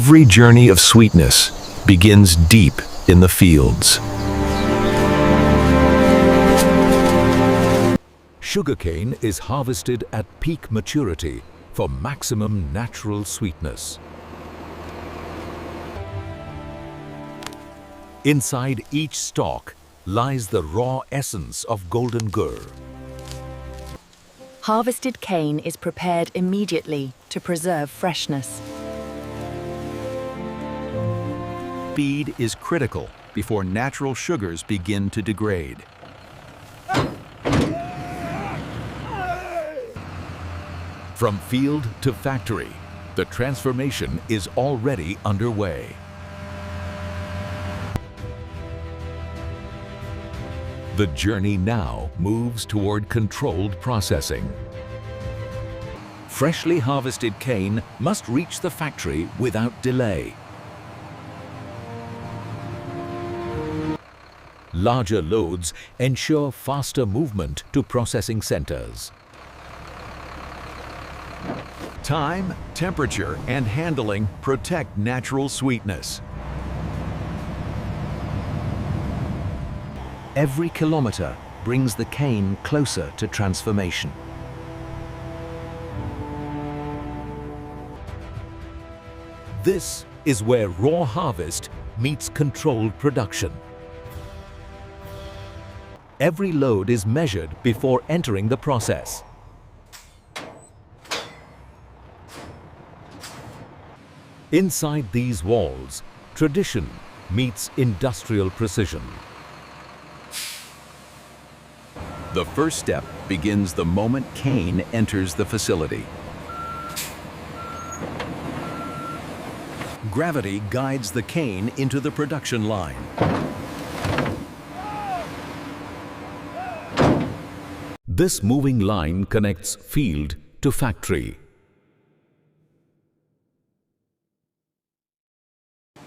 Every journey of sweetness begins deep in the fields. Sugarcane is harvested at peak maturity for maximum natural sweetness. Inside each stalk lies the raw essence of golden gur. Harvested cane is prepared immediately to preserve freshness. Speed is critical before natural sugars begin to degrade. From field to factory, the transformation is already underway. The journey now moves toward controlled processing. Freshly harvested cane must reach the factory without delay. Larger loads ensure faster movement to processing centers. Time, temperature, and handling protect natural sweetness. Every kilometer brings the cane closer to transformation. This is where raw harvest meets controlled production. Every load is measured before entering the process. Inside these walls, tradition meets industrial precision. The first step begins the moment cane enters the facility. Gravity guides the cane into the production line. This moving line connects field to factory.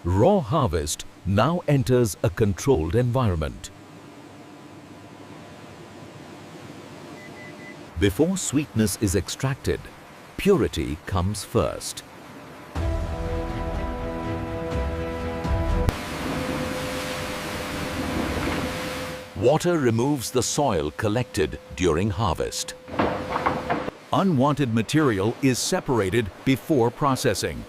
Raw harvest now enters a controlled environment. Before sweetness is extracted, purity comes first. Water removes the soil collected during harvest. Unwanted material is separated before processing.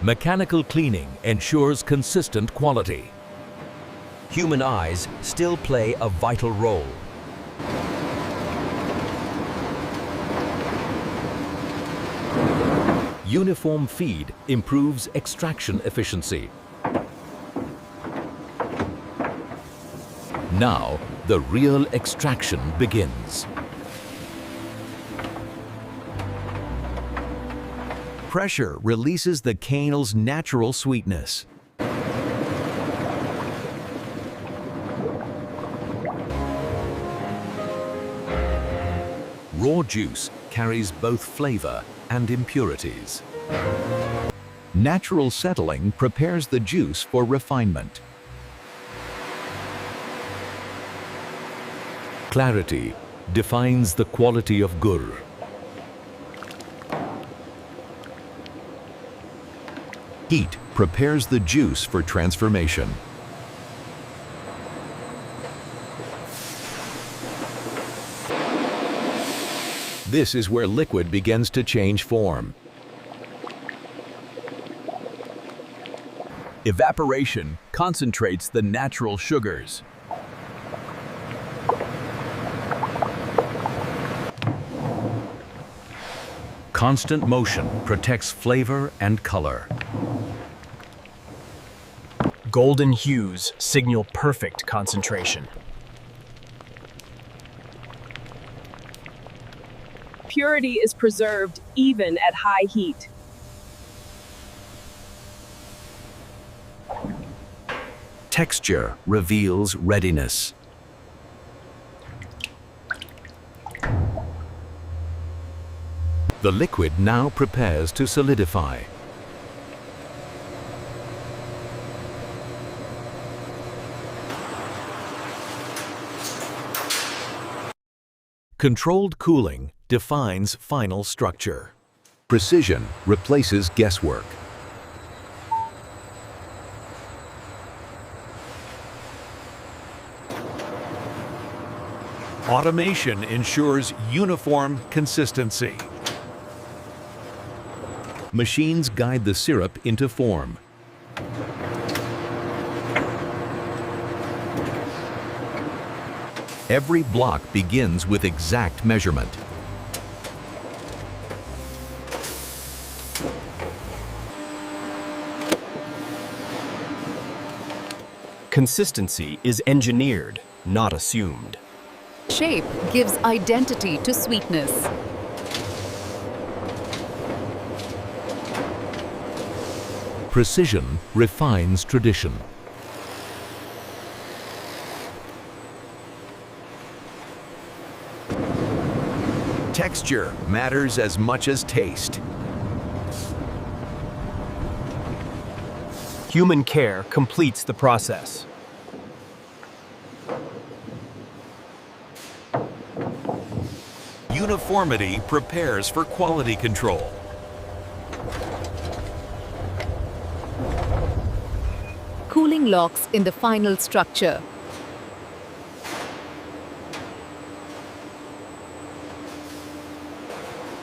Mechanical cleaning ensures consistent quality. Human eyes still play a vital role. Uniform feed improves extraction efficiency. Now, the real extraction begins. Pressure releases the cane's natural sweetness. Raw juice carries both flavor and impurities. Natural settling prepares the juice for refinement. Clarity defines the quality of gur. Heat prepares the juice for transformation. This is where liquid begins to change form. Evaporation concentrates the natural sugars. Constant motion protects flavor and color. Golden hues signal perfect concentration. Purity is preserved even at high heat. Texture reveals readiness. The liquid now prepares to solidify. Controlled cooling defines final structure. Precision replaces guesswork. Automation ensures uniform consistency. Machines guide the syrup into form. Every block begins with exact measurement. Consistency is engineered, not assumed. Shape gives identity to sweetness. Precision refines tradition. Texture matters as much as taste. Human care completes the process. Uniformity prepares for quality control. Cooling locks in the final structure.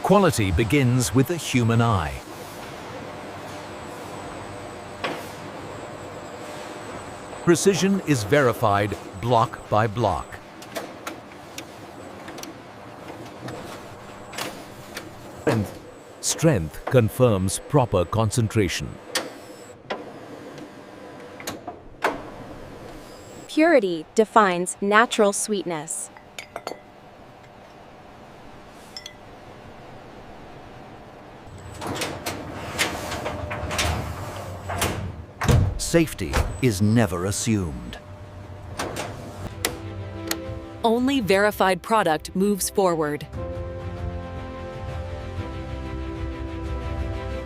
Quality begins with the human eye. Precision is verified block by block. Strength confirms proper concentration. Purity defines natural sweetness. Safety is never assumed. Only verified product moves forward.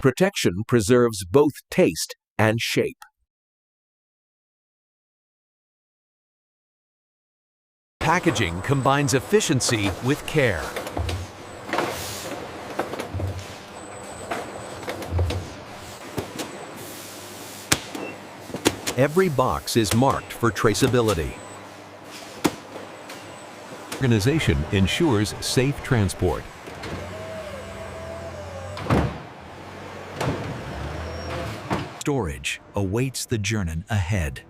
Protection preserves both taste and shape. Packaging combines efficiency with care. Every box is marked for traceability. Organization ensures safe transport. Storage awaits the journey ahead.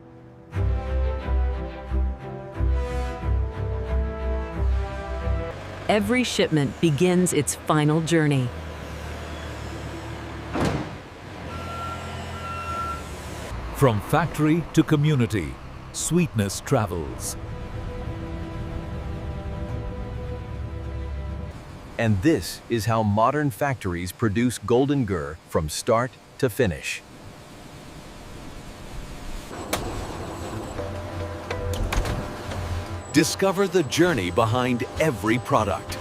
Every shipment begins its final journey. From factory to community, sweetness travels. And this is how modern factories produce golden gur from start to finish. Discover the journey behind every product.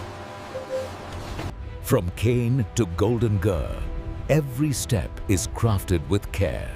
From cane to golden gur, every step is crafted with care.